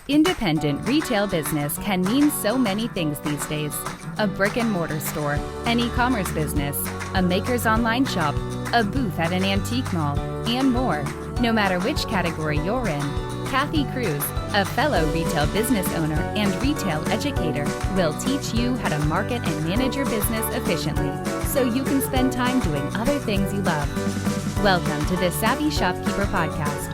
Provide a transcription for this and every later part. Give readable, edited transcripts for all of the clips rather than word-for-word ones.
Independent retail business can mean so many things these days. A brick and mortar store, an e-commerce business, a maker's online shop, a booth at an antique mall, and more. No matter which category you're in, Kathy Cruz, a fellow retail business owner and retail educator, will teach you how to market and manage your business efficiently so you can spend time doing other things you love. Welcome to the Savvy Shopkeeper Podcast.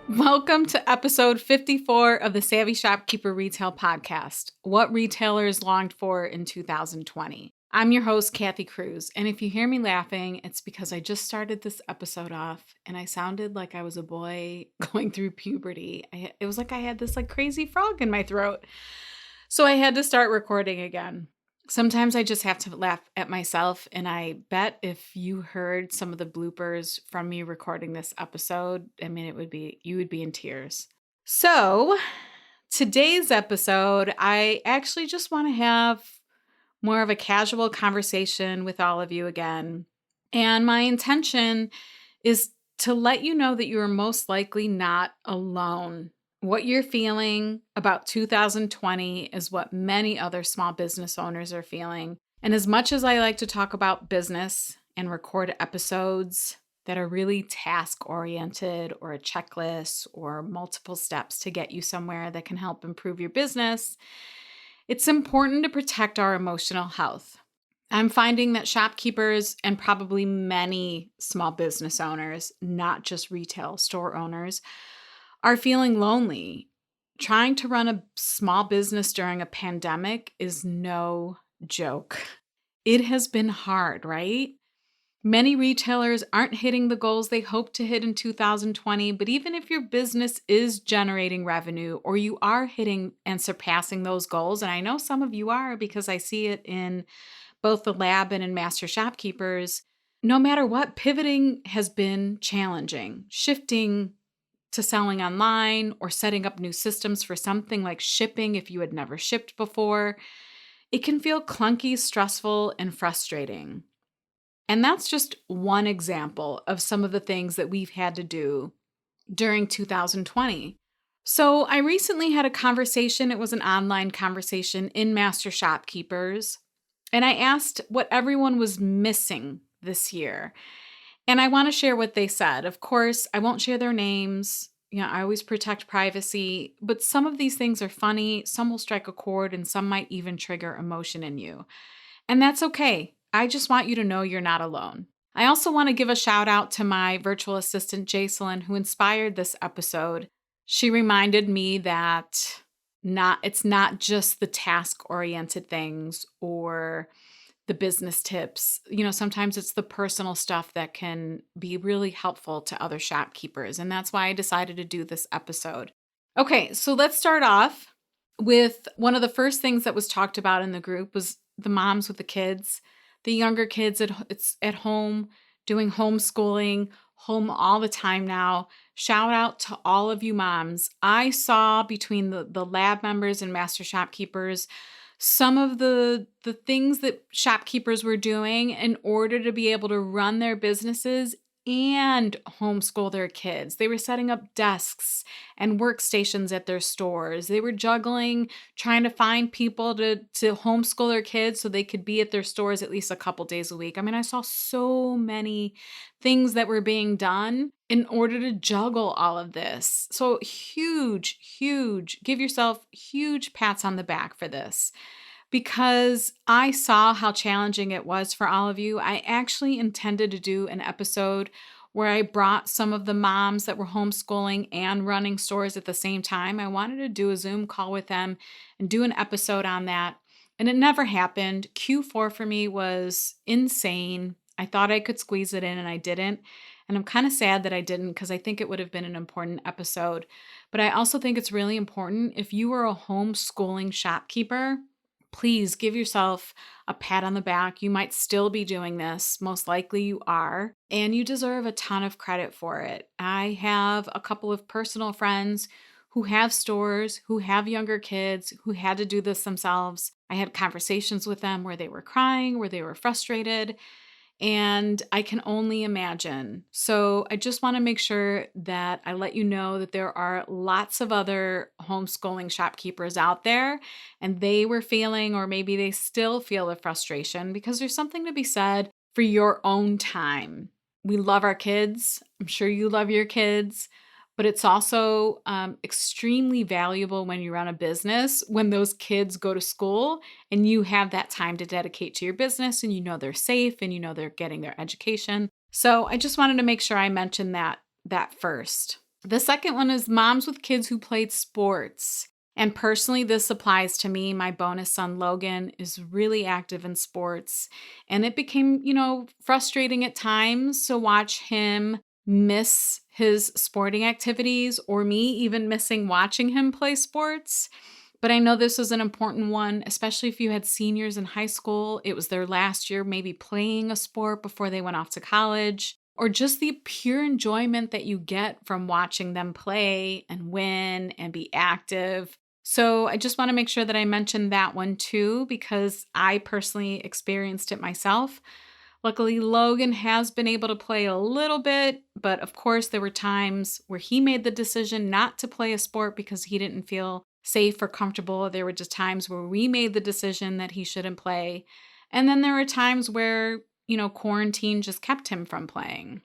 Welcome to episode 54 of the Savvy Shopkeeper Retail Podcast, what retailers longed for in 2020. I'm your host, Kathy Cruz, and if you hear me laughing, it's because I just started this episode off and I sounded like I was a boy going through puberty. It was like I had this crazy frog in my throat. So I had to start recording again. Sometimes I just have to laugh at myself, and I bet if you heard some of the bloopers from me recording this episode, you would be in tears. So today's episode, I actually just want to have more of a casual conversation with all of you again. And my intention is to let you know that you are most likely not alone. What you're feeling about 2020 is what many other small business owners are feeling. And as much as I like to talk about business and record episodes that are really task-oriented or a checklist or multiple steps to get you somewhere that can help improve your business, it's important to protect our emotional health. I'm finding that shopkeepers and probably many small business owners, not just retail store owners, are feeling lonely. Trying to run a small business during a pandemic is no joke. It has been hard, right? Many retailers aren't hitting the goals they hoped to hit in 2020, but even if your business is generating revenue or you are hitting and surpassing those goals, and I know some of you are because I see it in both the lab and in Master Shopkeepers, no matter what, pivoting has been challenging. Shifting to selling online or setting up new systems for something like shipping if you had never shipped before, it can feel clunky, stressful, and frustrating. And that's just one example of some of the things that we've had to do during 2020. So I recently had a conversation, it was an online conversation in Master Shopkeepers, and I asked what everyone was missing this year. And I want to share what they said. Of course, I won't share their names. I always protect privacy, but some of these things are funny, some will strike a chord, and some might even trigger emotion in you. And that's okay. I just want you to know you're not alone. I also want to give a shout out to my virtual assistant, Jacelyn, who inspired this episode. She reminded me that it's not just the task-oriented things or the business tips. Sometimes it's the personal stuff that can be really helpful to other shopkeepers. And that's why I decided to do this episode. Okay, so let's start off with one of the first things that was talked about in the group was the moms with the kids, the younger kids at home doing homeschooling, home all the time now. Shout out to all of you moms. I saw between the lab members and Master Shopkeepers some of the things that shopkeepers were doing in order to be able to run their businesses and homeschool their kids. They were setting up desks and workstations at their stores. They were juggling, trying to find people to homeschool their kids so they could be at their stores at least a couple days a week. I saw so many things that were being done in order to juggle all of this. So huge, give yourself huge pats on the back for this. Because I saw how challenging it was for all of you, I actually intended to do an episode where I brought some of the moms that were homeschooling and running stores at the same time. I wanted to do a Zoom call with them and do an episode on that. And it never happened. Q4 for me was insane. I thought I could squeeze it in and I didn't. And I'm kind of sad that I didn't because I think it would have been an important episode. But I also think it's really important if you are a homeschooling shopkeeper, please give yourself a pat on the back. You might still be doing this. Most likely you are. And you deserve a ton of credit for it. I have a couple of personal friends who have stores, who have younger kids, who had to do this themselves. I had conversations with them where they were crying, where they were frustrated. And I can only imagine. So I just want to make sure that I let you know that there are lots of other homeschooling shopkeepers out there, and they were feeling, or maybe they still feel, the frustration, because there's something to be said for your own time. We love our kids. I'm sure you love your kids. But it's also extremely valuable when you run a business, when those kids go to school and you have that time to dedicate to your business, and you know they're safe and you know they're getting their education. So I just wanted to make sure I mentioned that first. The second one is moms with kids who played sports. And personally, this applies to me. My bonus son, Logan, is really active in sports. And it became, frustrating at times to watch him miss his sporting activities, or me even missing watching him play sports. But I know this was an important one, especially if you had seniors in high school. It was their last year maybe playing a sport before they went off to college, or just the pure enjoyment that you get from watching them play and win and be active. So I just want to make sure that I mention that one too, because I personally experienced it myself. Luckily, Logan has been able to play a little bit, but of course, there were times where he made the decision not to play a sport because he didn't feel safe or comfortable. There were just times where we made the decision that he shouldn't play. And then there were times where, quarantine just kept him from playing.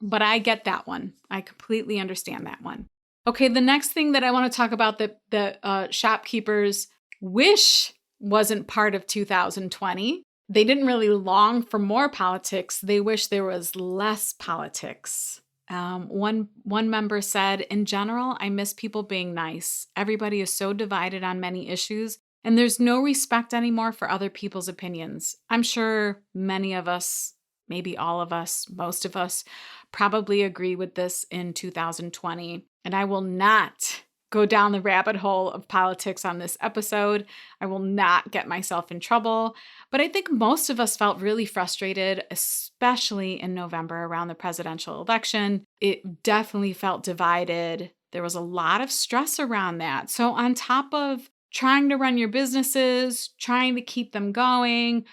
But I get that one. I completely understand that one. Okay, the next thing that I want to talk about that the shopkeepers wish wasn't part of 2020. They didn't really long for more politics. They wish there was less politics. One member said, "In general, I miss people being nice. Everybody is so divided on many issues, and there's no respect anymore for other people's opinions." I'm sure many of us, maybe all of us, most of us, probably agree with this in 2020. And I will not go down the rabbit hole of politics on this episode. I will not get myself in trouble. But I think most of us felt really frustrated, especially in November around the presidential election. It definitely felt divided. There was a lot of stress around that. So on top of trying to run your businesses, trying to keep them going,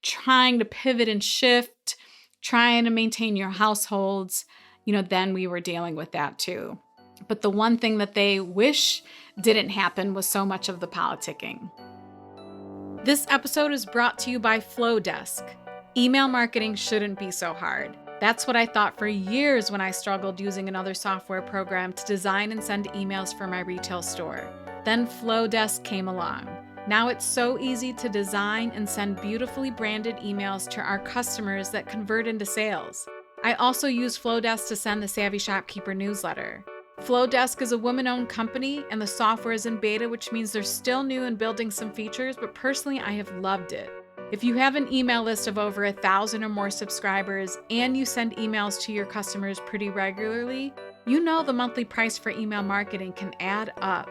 trying to pivot and shift, trying to maintain your households, then we were dealing with that too. But the one thing that they wish didn't happen was so much of the politicking. This episode is brought to you by Flowdesk. Email marketing shouldn't be so hard. That's what I thought for years when I struggled using another software program to design and send emails for my retail store. Then Flowdesk came along. Now it's so easy to design and send beautifully branded emails to our customers that convert into sales. I also use Flowdesk to send the Savvy Shopkeeper newsletter. Flowdesk is a woman-owned company, and the software is in beta, which means they're still new and building some features, but personally, I have loved it. If you have an email list of over 1,000 or more subscribers, and you send emails to your customers pretty regularly, you know the monthly price for email marketing can add up.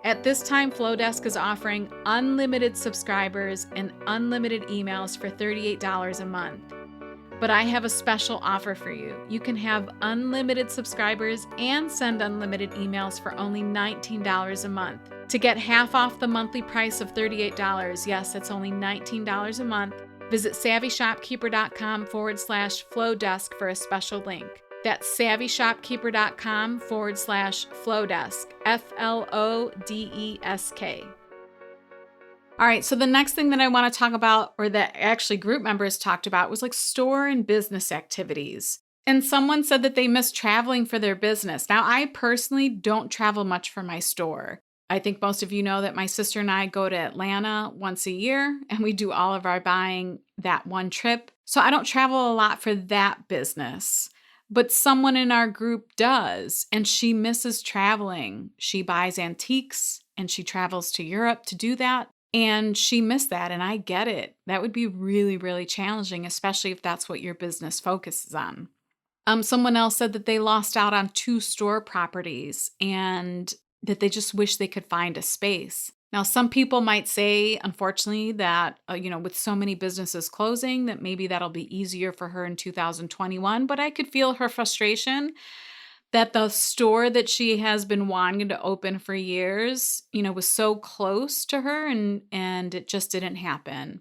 At this time, Flowdesk is offering unlimited subscribers and unlimited emails for $38 a month. But I have a special offer for you. You can have unlimited subscribers and send unlimited emails for only $19 a month. To get half off the monthly price of $38, yes, it's only $19 a month, visit savvyshopkeeper.com/Flowdesk for a special link. That's savvyshopkeeper.com/Flowdesk, FLODESK. All right, so the next thing that I want to talk about, or that actually group members talked about, was like store and business activities. And someone said that they miss traveling for their business. Now, I personally don't travel much for my store. I think most of you know that my sister and I go to Atlanta once a year, and we do all of our buying that one trip. So I don't travel a lot for that business. But someone in our group does, and she misses traveling. She buys antiques, and she travels to Europe to do that. And she missed that, and I get it. That would be really, really challenging, especially if that's what your business focuses on. Someone else said that they lost out on 2 store properties and that they just wish they could find a space. Now, some people might say, unfortunately, that, with so many businesses closing, that maybe that'll be easier for her in 2021, but I could feel her frustration that the store that she has been wanting to open for years, was so close to her and it just didn't happen.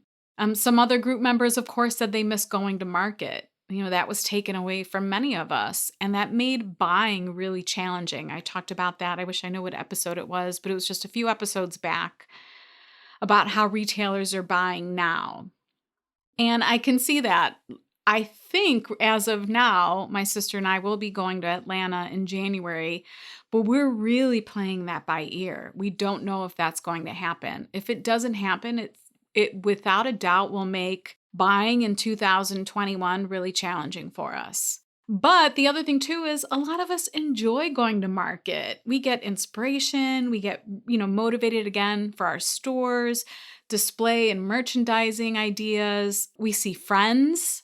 Some other group members, of course, said they missed going to market. That was taken away from many of us, and that made buying really challenging. I talked about that. I wish I knew what episode it was, but it was just a few episodes back about how retailers are buying now. And I can see that. I think as of now, my sister and I will be going to Atlanta in January, but we're really playing that by ear. We don't know if that's going to happen. If it doesn't happen, it without a doubt will make buying in 2021 really challenging for us. But the other thing too is a lot of us enjoy going to market. We get inspiration, we get, motivated again for our stores, display and merchandising ideas. We see friends,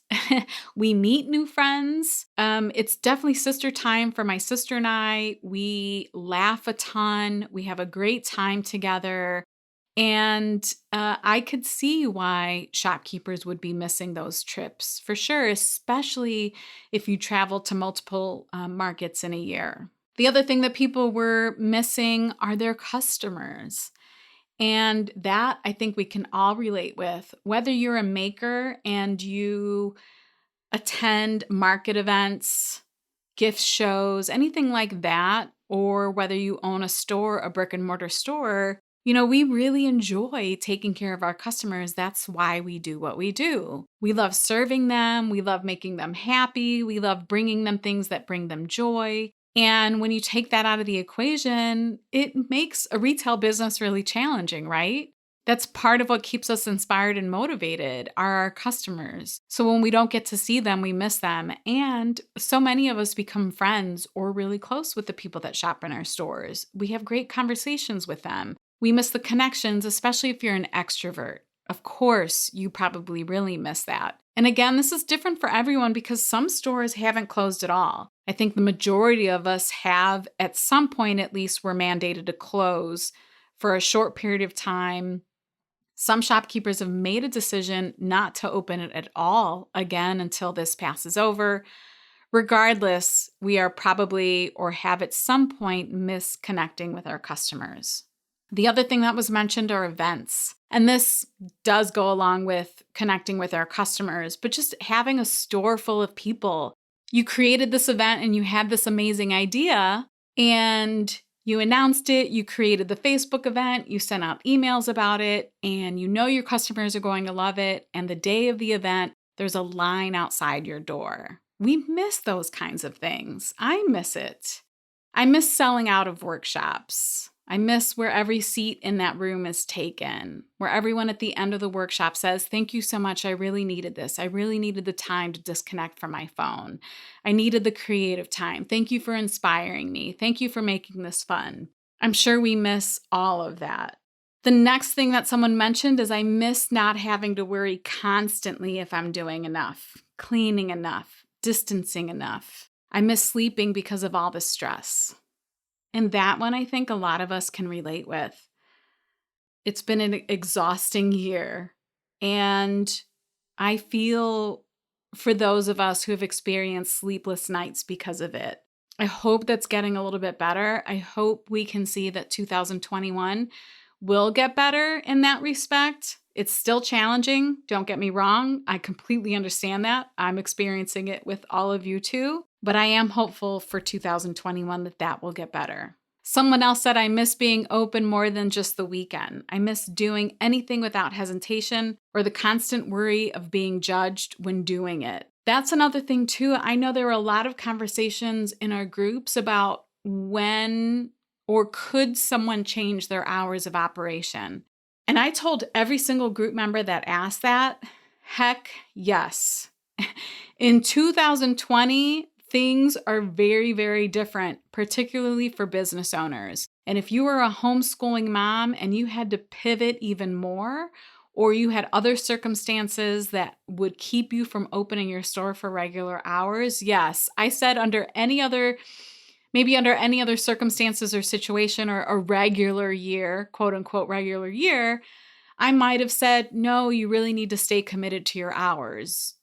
we meet new friends. It's definitely sister time for my sister and I. We laugh a ton, we have a great time together. And I could see why shopkeepers would be missing those trips for sure, especially if you travel to multiple markets in a year. The other thing that people were missing are their customers. And that I think we can all relate with. Whether you're a maker and you attend market events, gift shows, anything like that, or whether you own a store, a brick and mortar store, we really enjoy taking care of our customers. That's why we do what we do. We love serving them. We love making them happy. We love bringing them things that bring them joy. And when you take that out of the equation, it makes a retail business really challenging, right? That's part of what keeps us inspired and motivated are our customers. So when we don't get to see them, we miss them. And so many of us become friends or really close with the people that shop in our stores. We have great conversations with them. We miss the connections, especially if you're an extrovert. Of course, you probably really miss that. And again, this is different for everyone because some stores haven't closed at all. I think the majority of us have, at some point at least, were mandated to close for a short period of time. Some shopkeepers have made a decision not to open it at all again until this passes over. Regardless, we are probably or have at some point missed connecting with our customers. The other thing that was mentioned are events. And this does go along with connecting with our customers, but just having a store full of people. You created this event and you had this amazing idea and you announced it, you created the Facebook event, you sent out emails about it, and your customers are going to love it. And the day of the event, there's a line outside your door. We miss those kinds of things. I miss it. I miss selling out of workshops. I miss where every seat in that room is taken, where everyone at the end of the workshop says, "Thank you so much. I really needed this. I really needed the time to disconnect from my phone. I needed the creative time. Thank you for inspiring me. Thank you for making this fun." I'm sure we miss all of that. The next thing that someone mentioned is I miss not having to worry constantly if I'm doing enough, cleaning enough, distancing enough. I miss sleeping because of all the stress. And that one, I think a lot of us can relate with. It's been an exhausting year. And I feel for those of us who have experienced sleepless nights because of it. I hope that's getting a little bit better. I hope we can see that 2021 will get better in that respect. It's still challenging. Don't get me wrong. I completely understand that. I'm experiencing it with all of you too. But I am hopeful for 2021 that will get better. Someone else said, I miss being open more than just the weekend. I miss doing anything without hesitation or the constant worry of being judged when doing it. That's another thing too. I know there were a lot of conversations in our groups about when or could someone change their hours of operation. And I told every single group member that asked that, heck yes. In 2020, things are very, very different, particularly for business owners. And if you were a homeschooling mom and you had to pivot even more, or you had other circumstances that would keep you from opening your store for regular hours, yes, I said maybe under any other circumstances or situation or a regular year, quote unquote regular year, I might have said, no, you really need to stay committed to your hours.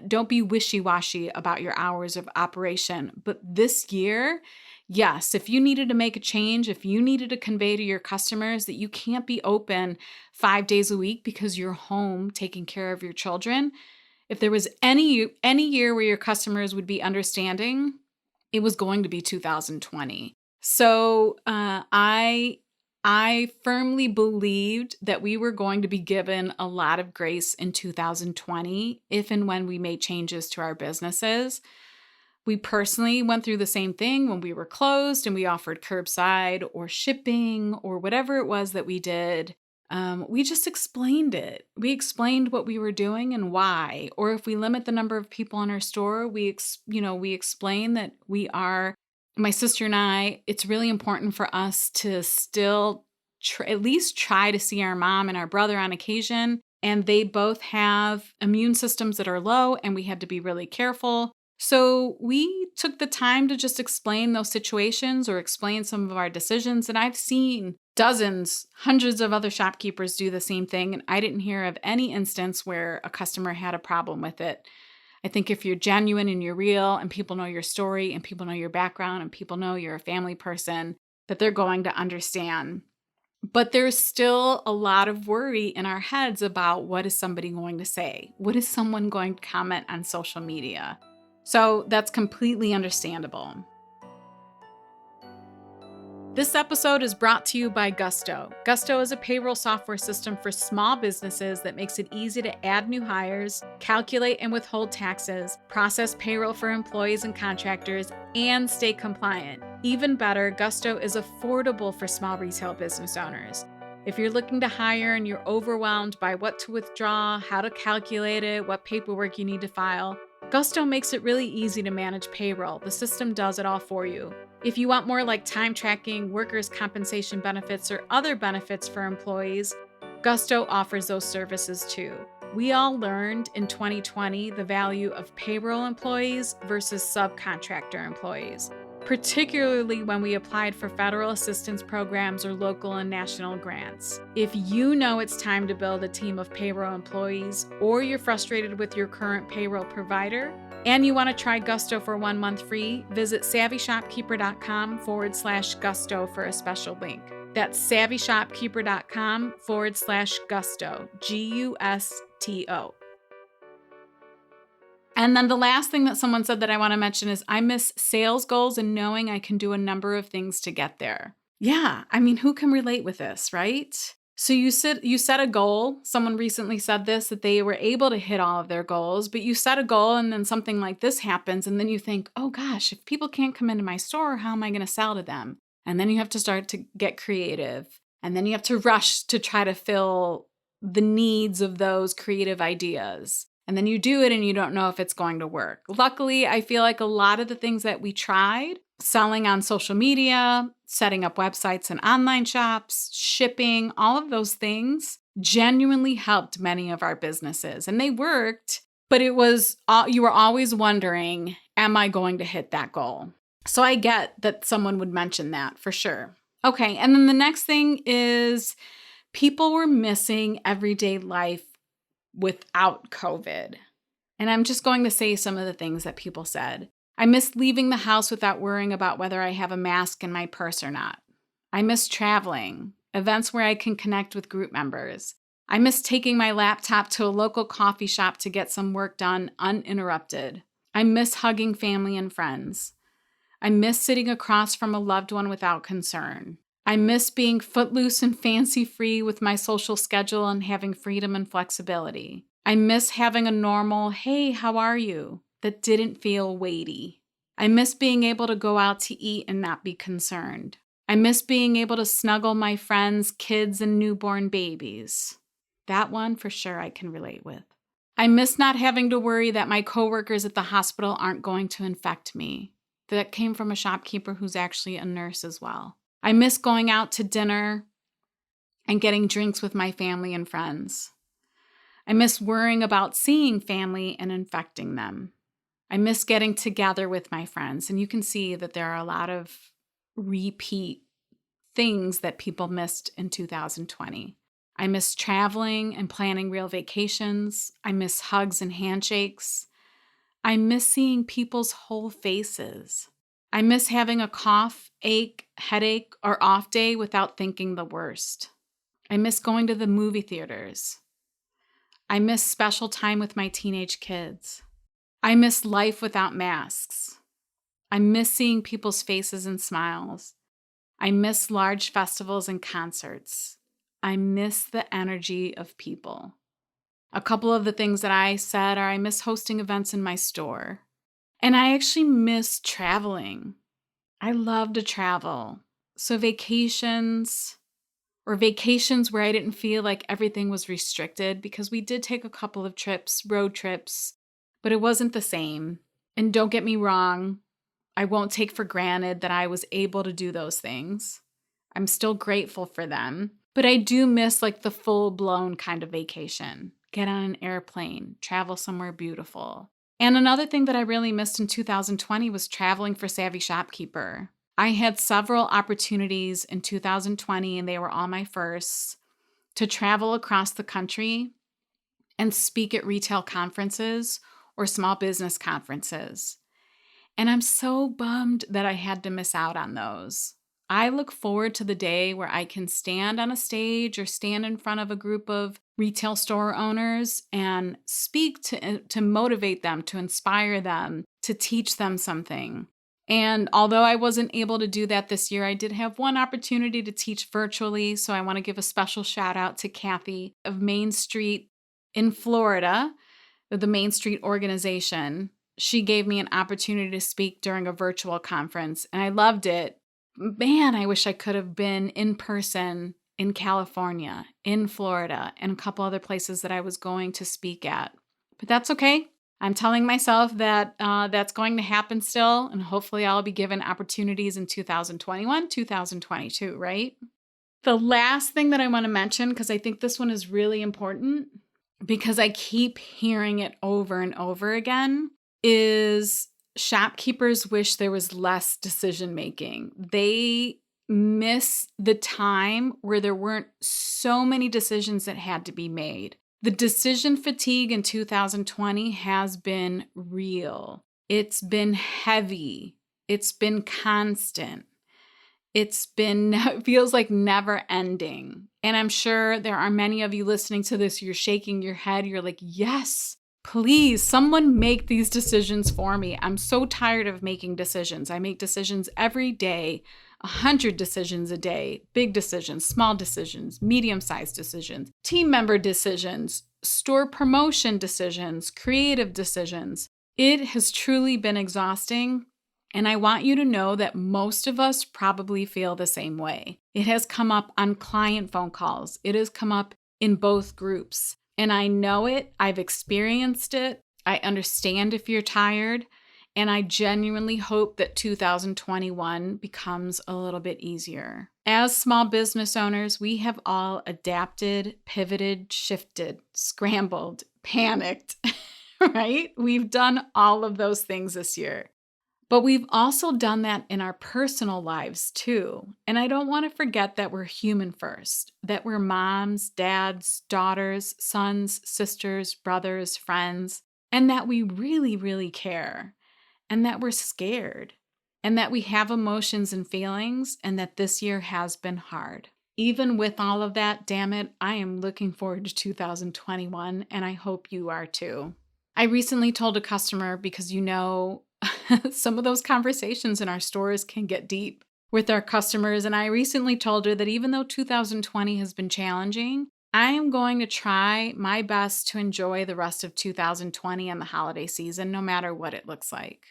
Don't be wishy-washy about your hours of operation. But this year, Yes, if you needed to make a change, if you needed to convey to your customers that you can't be open 5 days a week because you're home taking care of your children, if there was any year where your customers would be understanding, it was going to be 2020. So I firmly believed that we were going to be given a lot of grace in 2020 if and when we made changes to our businesses. We personally went through the same thing when we were closed and we offered curbside or shipping or whatever it was that we did. We just explained it. We explained what we were doing and why. Or if we limit the number of people in our store, we explain that my sister and I, it's really important for us to still at least try to see our mom and our brother on occasion. And they both have immune systems that are low, and we had to be really careful. So we took the time to just explain those situations or explain some of our decisions. And I've seen dozens, hundreds of other shopkeepers do the same thing. And I didn't hear of any instance where a customer had a problem with it. I think if you're genuine and you're real and people know your story and people know your background and people know you're a family person, that they're going to understand. But there's still a lot of worry in our heads about what is somebody going to say? What is someone going to comment on social media? So that's completely understandable. This episode is brought to you by Gusto. Gusto is a payroll software system for small businesses that makes it easy to add new hires, calculate and withhold taxes, process payroll for employees and contractors, and stay compliant. Even better, Gusto is affordable for small retail business owners. If you're looking to hire and you're overwhelmed by what to withdraw, how to calculate it, what paperwork you need to file, Gusto makes it really easy to manage payroll. The system does it all for you. If you want more like time tracking, workers' compensation benefits, or other benefits for employees, Gusto offers those services too. We all learned in 2020 the value of payroll employees versus subcontractor employees, particularly when we applied for federal assistance programs or local and national grants. If you know it's time to build a team of payroll employees, or you're frustrated with your current payroll provider, and you want to try Gusto for 1 month free, visit savvyshopkeeper.com/Gusto for a special link. That's savvyshopkeeper.com/Gusto, Gusto. And then the last thing that someone said that I want to mention is I miss sales goals and knowing I can do a number of things to get there. Yeah, I mean, who can relate with this, right? So you set a goal. Someone recently said this, that they were able to hit all of their goals, but you set a goal and then something like this happens and then you think, oh gosh, if people can't come into my store, how am I going to sell to them? And then you have to start to get creative. And then you have to rush to try to fill the needs of those creative ideas. And then you do it and you don't know if it's going to work. Luckily, I feel like a lot of the things that we tried, selling on social media, setting up websites and online shops, shipping, all of those things genuinely helped many of our businesses. And they worked, but you were always wondering, am I going to hit that goal? So I get that someone would mention that for sure. Okay, and then the next thing is people were missing everyday life without COVID. And I'm just going to say some of the things that people said. I miss leaving the house without worrying about whether I have a mask in my purse or not. I miss traveling, events where I can connect with group members. I miss taking my laptop to a local coffee shop to get some work done uninterrupted. I miss hugging family and friends. I miss sitting across from a loved one without concern. I miss being footloose and fancy-free with my social schedule and having freedom and flexibility. I miss having a normal, hey, how are you, that didn't feel weighty. I miss being able to go out to eat and not be concerned. I miss being able to snuggle my friends' kids and newborn babies. That one for sure I can relate with. I miss not having to worry that my coworkers at the hospital aren't going to infect me. That came from a shopkeeper who's actually a nurse as well. I miss going out to dinner and getting drinks with my family and friends. I miss worrying about seeing family and infecting them. I miss getting together with my friends. And you can see that there are a lot of repeat things that people missed in 2020. I miss traveling and planning real vacations. I miss hugs and handshakes. I miss seeing people's whole faces. I miss having a cough, ache, headache, or off day without thinking the worst. I miss going to the movie theaters. I miss special time with my teenage kids. I miss life without masks. I miss seeing people's faces and smiles. I miss large festivals and concerts. I miss the energy of people. A couple of the things that I said are I miss hosting events in my store. And I actually miss traveling. I love to travel. So vacations where I didn't feel like everything was restricted, because we did take a couple of trips, road trips, but it wasn't the same. And don't get me wrong, I won't take for granted that I was able to do those things. I'm still grateful for them, but I do miss like the full-blown kind of vacation. Get on an airplane, travel somewhere beautiful. And another thing that I really missed in 2020 was traveling for Savvy Shopkeeper. I had several opportunities in 2020, and they were all my firsts, to travel across the country and speak at retail conferences or small business conferences. And I'm so bummed that I had to miss out on those. I look forward to the day where I can stand on a stage or stand in front of a group of retail store owners and speak to motivate them, to inspire them, to teach them something. And although I wasn't able to do that this year, I did have one opportunity to teach virtually. So I want to give a special shout out to Kathy of Main Street in Florida, the Main Street organization. She gave me an opportunity to speak during a virtual conference, and I loved it. Man, I wish I could have been in person in California, in Florida, and a couple other places that I was going to speak at. But that's okay. I'm telling myself that that's going to happen still, and hopefully I'll be given opportunities in 2021, 2022, right? The last thing that I want to mention, because I think this one is really important, because I keep hearing it over and over again, is shopkeepers wish there was less decision making. They miss the time where there weren't so many decisions that had to be made. The decision fatigue in 2020 has been real. It's been heavy. It's been constant. It feels like never ending. And I'm sure there are many of you listening to this, you're shaking your head. You're like, yes, please, someone make these decisions for me. I'm so tired of making decisions. I make decisions every day, 100 decisions a day, big decisions, small decisions, medium-sized decisions, team member decisions, store promotion decisions, creative decisions. It has truly been exhausting. And I want you to know that most of us probably feel the same way. It has come up on client phone calls. It has come up in both groups. And I know it. I've experienced it. I understand if you're tired. And I genuinely hope that 2021 becomes a little bit easier. As small business owners, we have all adapted, pivoted, shifted, scrambled, panicked, right? We've done all of those things this year. But we've also done that in our personal lives too. And I don't want to forget that we're human first, that we're moms, dads, daughters, sons, sisters, brothers, friends, and that we really, really care, and that we're scared, and that we have emotions and feelings, and that this year has been hard. Even with all of that, damn it, I am looking forward to 2021, and I hope you are too. I recently told a customer, because some of those conversations in our stores can get deep with our customers. And I recently told her that even though 2020 has been challenging, I am going to try my best to enjoy the rest of 2020 and the holiday season, no matter what it looks like.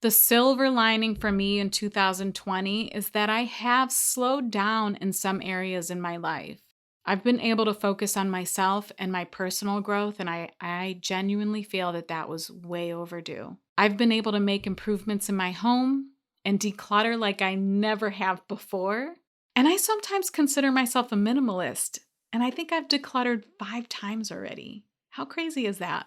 The silver lining for me in 2020 is that I have slowed down in some areas in my life. I've been able to focus on myself and my personal growth, and I genuinely feel that that was way overdue. I've been able to make improvements in my home and declutter like I never have before. And I sometimes consider myself a minimalist, and I think I've decluttered 5 times already. How crazy is that?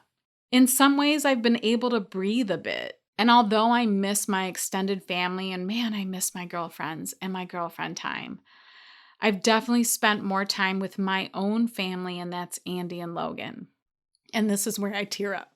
In some ways, I've been able to breathe a bit. And although I miss my extended family, and man, I miss my girlfriends and my girlfriend time, I've definitely spent more time with my own family, and that's Andy and Logan. And this is where I tear up.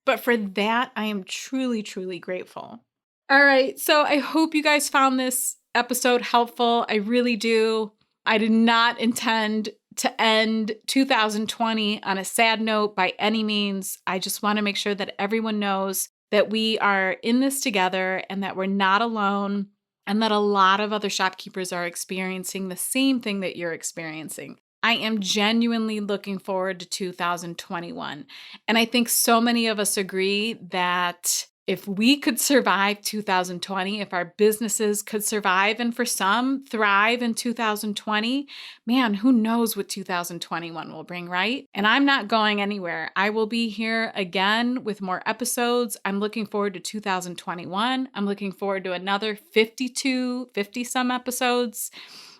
But for that, I am truly, truly grateful. All right. So I hope you guys found this episode helpful. I really do. I did not intend to end 2020 on a sad note by any means. I just want to make sure that everyone knows that we are in this together and that we're not alone, and that a lot of other shopkeepers are experiencing the same thing that you're experiencing. I am genuinely looking forward to 2021. And I think so many of us agree that if we could survive 2020, if our businesses could survive and for some thrive in 2020, man, who knows what 2021 will bring, right? And I'm not going anywhere. I will be here again with more episodes. I'm looking forward to 2021. I'm looking forward to another 50 some episodes.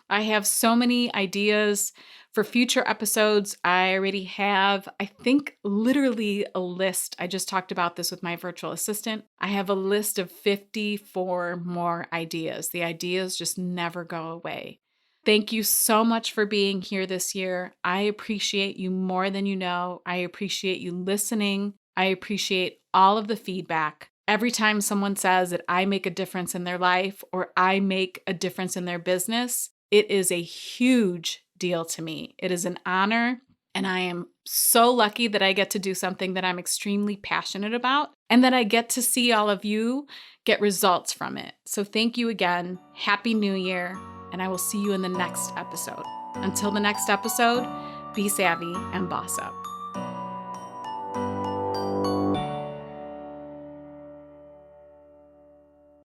I have so many ideas for future episodes. I already have, I think, literally a list. I just talked about this with my virtual assistant. I have a list of 54 more ideas. The ideas just never go away. Thank you so much for being here this year. I appreciate you more than you know. I appreciate you listening. I appreciate all of the feedback. Every time someone says that I make a difference in their life or I make a difference in their business, it is a huge deal to me. It is an honor, and I am so lucky that I get to do something that I'm extremely passionate about and that I get to see all of you get results from it. So thank you again. Happy New Year, and I will see you in the next episode. Until the next episode, be savvy and boss up.